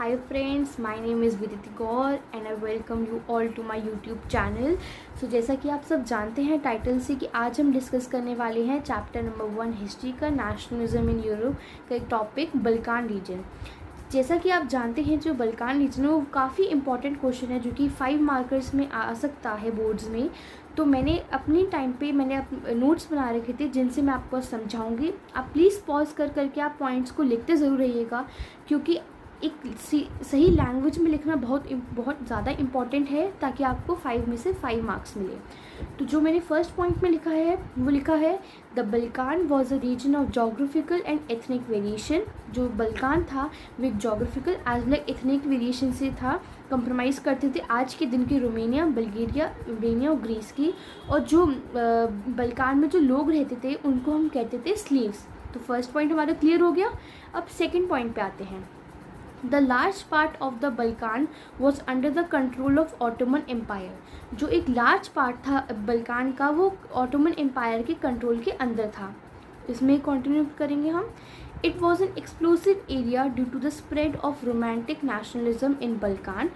Hi friends, my name is Viditi Gaur and I welcome you all to my YouTube channel. जैसा कि आप सब जानते हैं टाइटल से कि आज हम डिस्कस करने वाले हैं चैप्टर नंबर 1 हिस्ट्री का नेशनलिज्म इन यूरोप का एक टॉपिक बल्कान रीजन। जैसा कि आप जानते हैं जो बल्कान रीजन है वो काफ़ी इंपॉर्टेंट क्वेश्चन है जो कि 5 मार्कर्स में आ सकता है बोर्ड्स में। तो मैंने अपने टाइम पे नोट्स बना रखे थे जिनसे मैं आपको समझाऊंगी। आप प्लीज़ पॉज करके आप पॉइंट्स को लिखते ज़रूर रहिएगा, क्योंकि एक सही लैंग्वेज में लिखना बहुत ज़्यादा इम्पॉर्टेंट है ताकि आपको 5 में से 5 मार्क्स मिले। तो जो मैंने फर्स्ट पॉइंट में लिखा है वो लिखा है the Balkan was a region of geographical and ethnic variation. जो बल्कान था वो एक geographical as well ethnic variation से था, कंप्रोमाइज़ करते थे आज के दिन के रोमेनिया, बल्गेरिया, यूरेनिया और ग्रीस की। और जो बल्कान में जो लोग रहते थे उनको हम कहते थे स्लीव्स। तो फर्स्ट पॉइंट हमारा क्लियर हो गया। अब सेकेंड पॉइंट पे आते हैं। The large part of the Balkan was under the control of Ottoman Empire. जो एक लार्ज पार्ट था बल्कान का वो ऑटोमन एम्पायर के कंट्रोल के अंदर था। इसमें कंटिन्यू करेंगे हम। It was an explosive area due to the spread of romantic nationalism in Balkan.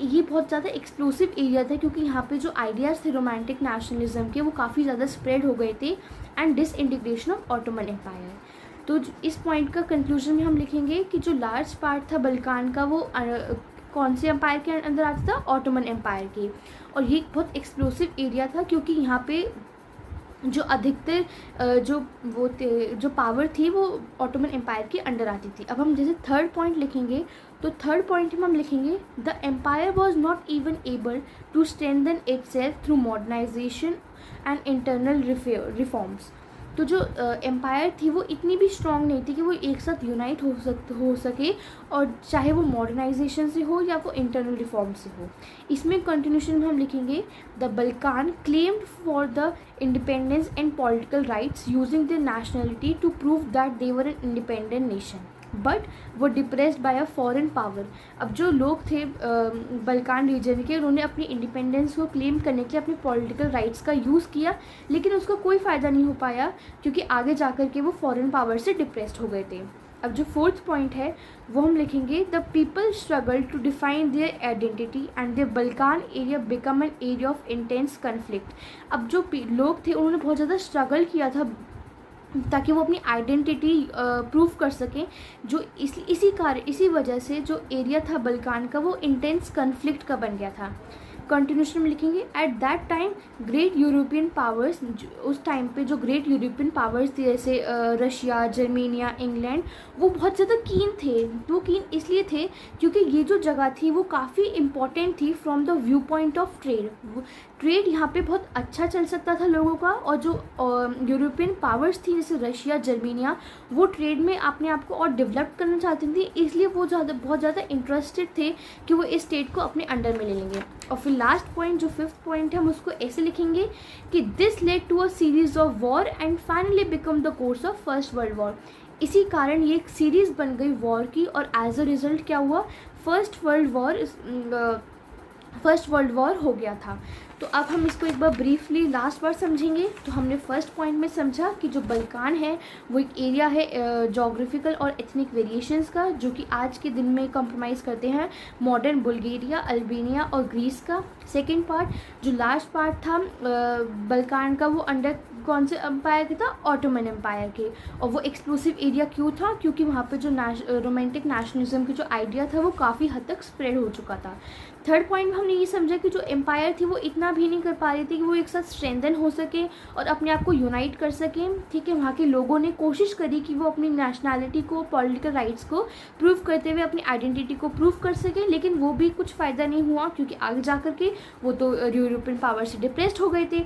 ये बहुत ज़्यादा एक्सप्लोसिव एरिया था क्योंकि यहाँ पे जो आइडियाज़ थे रोमांटिक नेशनलिज्म के वो काफ़ी ज़्यादा स्प्रेड हो गए थे and disintegration of Ottoman Empire. तो इस पॉइंट का कंक्लूजन में हम लिखेंगे कि जो लार्ज पार्ट था बल्कान का वो कौन से एम्पायर के अंदर आता था, ऑटोमन एम्पायर के। और ये बहुत एक्सप्लोसिव एरिया था क्योंकि यहाँ पे जो अधिकतर जो पावर थी वो ऑटोमन एम्पायर के अंडर आती थी। अब हम जैसे थर्ड पॉइंट लिखेंगे तो थर्ड पॉइंट में हम लिखेंगे the empire was not even able to strengthen itself through modernisation and internal reforms. तो जो एम्पायर थी वो इतनी भी स्ट्रॉन्ग नहीं थी कि वो एक साथ यूनाइट हो सके, और चाहे वो मॉडर्नाइजेशन से हो या वो इंटरनल रिफॉर्म से हो। इसमें कंटिन्यूशन में हम लिखेंगे the Balkan claimed for the independence and political rights using the nationality to prove that they were an independent nation, but वो depressed by a foreign power. अब जो लोग थे बल्कान रीजन के उन्होंने अपनी इंडिपेंडेंस को क्लेम करने के लिए अपने पॉलिटिकल राइट्स का यूज़ किया, लेकिन उसका कोई फ़ायदा नहीं हो पाया क्योंकि आगे जाकर के वो फॉरेन पावर से डिप्रेस्ड हो गए थे। अब जो फोर्थ पॉइंट है वो हम लिखेंगे the people struggle to define their identity and the Balkan area become an area of intense conflict. अब जो लोग थे उन्होंने बहुत ज़्यादा स्ट्रगल किया था ताकि वो अपनी आइडेंटिटी प्रूव कर सकें। जो इसी वजह से जो एरिया था बल्कान का वो इंटेंस कन्फ्लिक्ट का बन गया था। कंटिन्यूशन में लिखेंगे at that time great European powers. उस टाइम पे जो ग्रेट यूरोपियन पावर्स थे जैसे रशिया, जर्मेनिया, इंग्लैंड, वो बहुत ज़्यादा कीन थे। वो कीन इसलिए थे क्योंकि ये जो जगह थी वो काफ़ी इम्पॉर्टेंट थी from the view point of trade. Trade यहाँ पे बहुत अच्छा चल सकता था लोगों का, और जो यूरोपियन पावर्स थी जैसे रशिया, जर्मेनिया, वो ट्रेड में अपने आप को और डेवलप करना चाहती थी, इसलिए वो बहुत ज़्यादा इंटरेस्टेड थे कि वो इस स्टेट को अपने अंडर में ले लेंगे। और फिर लास्ट पॉइंट जो फिफ्थ पॉइंट है हम उसको ऐसे लिखेंगे कि this led to a series of war and finally become the course of First World War. इसी कारण ये एक सीरीज़ बन गई वॉर की, और एज अ रिज़ल्ट क्या हुआ, फर्स्ट वर्ल्ड वॉर हो गया था। तो अब हम इसको एक बार ब्रीफली लास्ट बार समझेंगे। तो हमने फर्स्ट पॉइंट में समझा कि जो बल्कान है वो एक एरिया है जोग्राफिकल और एथनिक वेरिएशंस का, जो कि आज के दिन में कंप्रोमाइज़ करते हैं मॉडर्न बुल्गारिया, अल्बानिया और ग्रीस का। सेकेंड पार्ट जो लास्ट पार्ट था बल्कान का वो अंडर कौन से एम्पायर के था, ऑटोमन एम्पायर के। और वो एक्सप्लोसिव एरिया क्यों था, क्योंकि वहाँ पे जो रोमांटिक नेशनलिज्म की जो आइडिया था वो काफ़ी हद तक स्प्रेड हो चुका था। थर्ड पॉइंट में हमने ये समझा कि जो एम्पायर थी वो इतना भी नहीं कर पा रही थी कि वो एक साथ स्ट्रेंथन हो सके और अपने आप को यूनाइट कर सकें। ठीक है, वहाँ के लोगों ने कोशिश करी कि वो अपनी नेशनैलिटी को, पॉलिटिकल राइट्स को प्रूव करते हुए अपनी आइडेंटिटी को प्रूव कर सकें, लेकिन वो भी कुछ फ़ायदा नहीं हुआ क्योंकि आगे जा कर के वो तो यूरोपियन पावर से डिप्रेस्ड हो गए थे।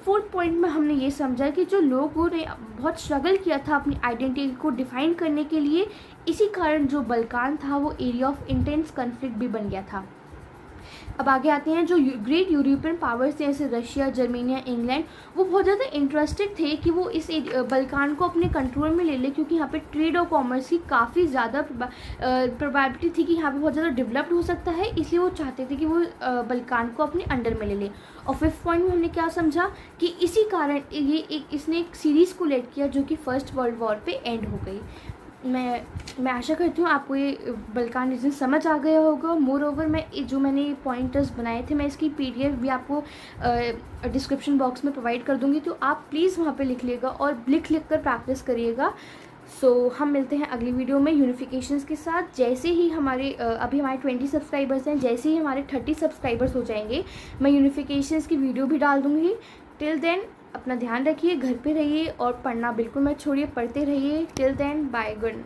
फोर्थ पॉइंट में हमने ये समझा कि जो लोगों ने बहुत स्ट्रगल किया था अपनी आइडेंटिटी को डिफाइन करने के लिए, इसी कारण जो बल्कान था वो एरिया ऑफ इंटेंस कन्फ्लिक्ट भी बन गया था। अब आगे आते हैं जो ग्रेट यूरोपियन पावर्स थे जैसे रशिया, जर्मेनिया, इंग्लैंड, वो बहुत ज़्यादा इंटरेस्टेड थे कि वो इस बल्कान को अपने कंट्रोल में ले ले, क्योंकि यहाँ पे ट्रेड और कॉमर्स की काफ़ी ज़्यादा प्रोबेबिलिटी थी कि यहाँ पे बहुत ज़्यादा डेवलप्ड हो सकता है, इसलिए वो चाहते थे कि वो बल्कान को अपने अंडर में ले ले। और फिफ्थ पॉइंट में हमने क्या समझा कि इसी कारण इसने एक सीरीज़ को लेट किया जो कि फर्स्ट वर्ल्ड वॉर पे एंड हो गई। मैं आशा करती हूँ आपको ये बल्कान रीजन समझ आ गया होगा। मोर ओवर जो मैंने पॉइंटर्स बनाए थे, मैं इसकी PDF भी आपको डिस्क्रिप्शन बॉक्स में प्रोवाइड कर दूँगी, तो आप प्लीज़ वहाँ पे लिख लीजिएगा और लिख कर प्रैक्टिस करिएगा। सो हम मिलते हैं अगली वीडियो में यूनिफिकेशंस के साथ। जैसे ही हमारे अभी हमारे 20 सब्सक्राइबर्स हैं, जैसे ही हमारे 30 सब्सक्राइबर्स हो जाएंगे, मैं यूनिफिकेशंस की वीडियो भी डाल दूँगी। टिल देन अपना ध्यान रखिए, घर पे रहिए और पढ़ना बिल्कुल मत छोड़िए, पढ़ते रहिए। Till then bye, good.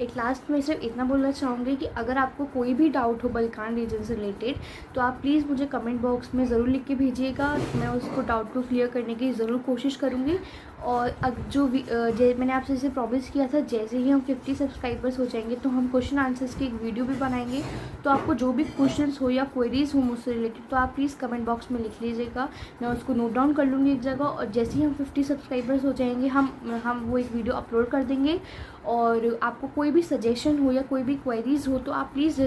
एक लास्ट में सिर्फ इतना बोलना चाहूँगी कि अगर आपको कोई भी डाउट हो बल्कान रीजन से रिलेटेड, तो आप प्लीज़ मुझे कमेंट बॉक्स में ज़रूर लिख के भेजिएगा। मैं उसको डाउट को क्लियर करने की ज़रूर कोशिश करूँगी। और मैंने आपसे जैसे प्रॉमिस किया था, जैसे ही हम 50 सब्सक्राइबर्स हो जाएंगे तो हम क्वेश्चन आंसर्स की एक वीडियो भी बनाएंगे। तो आपको जो भी क्वेश्चंस हो या क्वेरीज़ हो मुझसे रिलेटेड, तो आप प्लीज़ कमेंट बॉक्स में लिख लीजिएगा, मैं उसको नोट डाउन कर लूँगी एक जगह। और जैसे ही हम 50 सब्सक्राइबर्स हो जाएंगे, हम वो एक वीडियो अपलोड कर देंगे। और आपको कोई भी सजेशन हो या कोई भी क्वेरीज़ हो, तो आप प्लीज़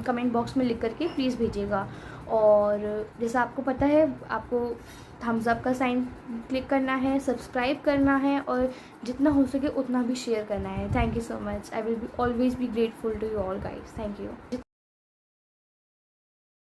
कमेंट बॉक्स में लिख करके प्लीज़ भेजिएगा। और जैसा आपको पता है, आपको थम्स अप का साइन क्लिक करना है, सब्सक्राइब करना है और जितना हो सके उतना भी शेयर करना है। Thank you so much. I will be always be grateful to you all guys. Thank you.